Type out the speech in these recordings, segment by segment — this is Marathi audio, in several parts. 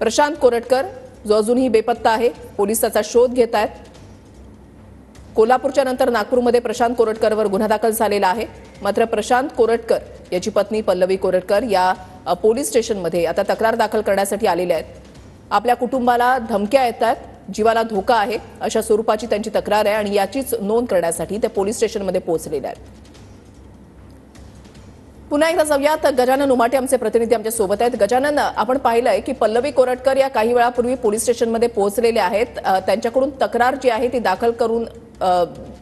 प्रशांत कोरटकर जो अजूनही बेपत्ता आहे, पोलीस त्याचा शोध घेत आहेत। कोल्हापूरच्या नंतर नागपूरमध्ये प्रशांत कोरटकरवर गुन्हा दाखल झालेला आहे। मात्र प्रशांत कोरटकर याची पत्नी पल्लवी कोरटकर या पोलीस स्टेशनमध्ये आता तक्रार दाखल करण्यासाठी आलेल्या आहेत। आपल्या कुटुंबाला धमक्या येतात, जीवाला धोका आहे अशा स्वरूपाची त्यांची तक्रार आहे आणि याचीच नोंद करण्यासाठी ते पोलीस स्टेशनमध्ये पोहोचलेले आहेत। पुन्हा एकदा जाऊयात, गजानन उमाटे आमचे प्रतिनिधी आमच्या सोबत आहेत। गजानन, आपण पाहिलंय की पल्लवी कोरटकर या काही वेळापूर्वी पोलीस स्टेशनमध्ये पोहोचलेले आहेत। त्यांच्याकडून तक्रार जी आहे ती दाखल करून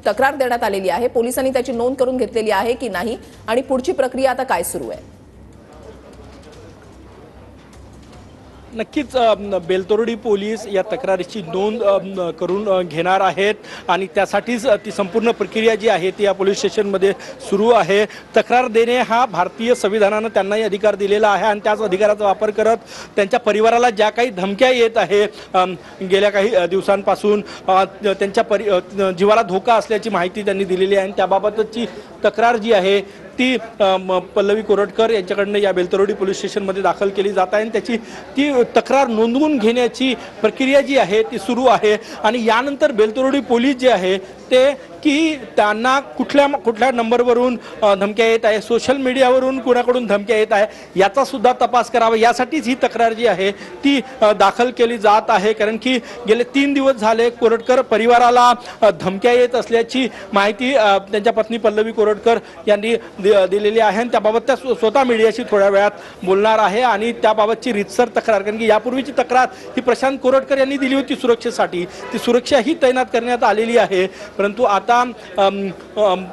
तक्रार देण्यात आलेली आहे। पोलिसांनी त्याची नोंद करून घेतलेली आहे की नाही आणि पुढची प्रक्रिया आता काय सुरू आहे? नक्कीच बेलतरोडी पोलीस या तक्रारीची नोंद करून घेणार आहेत आणि त्यासाठीच ती संपूर्ण प्रक्रिया जी आहे ती या पोलीस स्टेशनमध्ये सुरू आहे। तक्रार देणे हा भारतीय संविधानानं त्यांनाही अधिकार दिलेला आहे आणि त्याच अधिकाराचा वापर करत त्यांच्या परिवाराला ज्या काही धमक्या येत आहे गेल्या काही दिवसांपासून त्यांच्या जीवाला धोका असल्याची माहिती त्यांनी दिलेली आहे आणि त्याबाबतची तक्रार जी आहे ती पल्लवी कोरटकर यांच्याकडनं या बेलतरोडी पोलीस स्टेशनमध्ये दाखल केली जात आहे आणि ती तक्रार नोंदवून घेण्याची प्रक्रिया जी आहे ती सुरू आहे। आणि यानंतर बेलतरोडी पोलीस जे आहे ते की त्यांना कुठल्या नंबरवरून धमक्या येत आहे, सोशल मीडियावरून कुणाकडून धमक्या येत आहे याचा सुद्धा तपास करावा, यासाठीच ही तक्रार जी आहे ती दाखल केली जात आहे। कारण की गेले 3 दिवस झाले कोरटकर परिवाराला धमक्या येत असल्याची माहिती त्यांच्या पत्नी पल्लवी कोरटकर यांनी दिलेली आहे आणि त्याबाबत त्या स्वतः मीडियाशी थोड्या वेळात बोलणार आहे आणि त्याबाबतची रितसर तक्रार, कारण की यापूर्वीची तक्रार ही प्रशांत कोरटकर यांनी दिली होती सुरक्षेसाठी, ती सुरक्षा ही तैनात करण्यात आलेली आहे। परंतु आता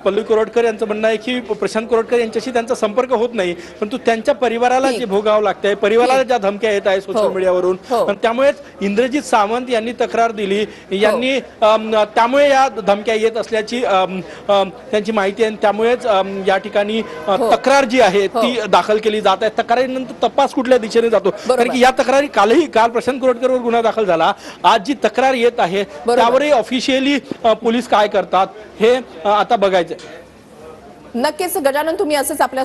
पल्लवी कोरटकर यांचं म्हणणं आहे की प्रशांत कोरटकर यांच्याशी त्यांचा संपर्क होत नाही, परंतु त्यांच्या परिवाराला जे भोगावं लागतंय, परिवाराला ज्या धमक्या येत आहे सोशल मीडियावरून, त्यामुळेच इंद्रजित सावंत यांनी तक्रार दिली, यांनी त्यामुळे या धमक्या येत असल्याची त्यांची माहिती आहे। त्यामुळेच या ठिकाणी तक्रार जी आहे ती दाखल केली जात आहे। तक्रारीनंतर तपास कुठल्या दिशेने जातो, कारण की या तक्रारी काल प्रशांत कोरटकरवर गुन्हा दाखल झाला, आज जी तक्रार येत आहे त्यावरही ऑफिशियली पोलीस काय करतात हे आता बघायचं। नक्कीच गजानन, तुम्ही असंच आपल्या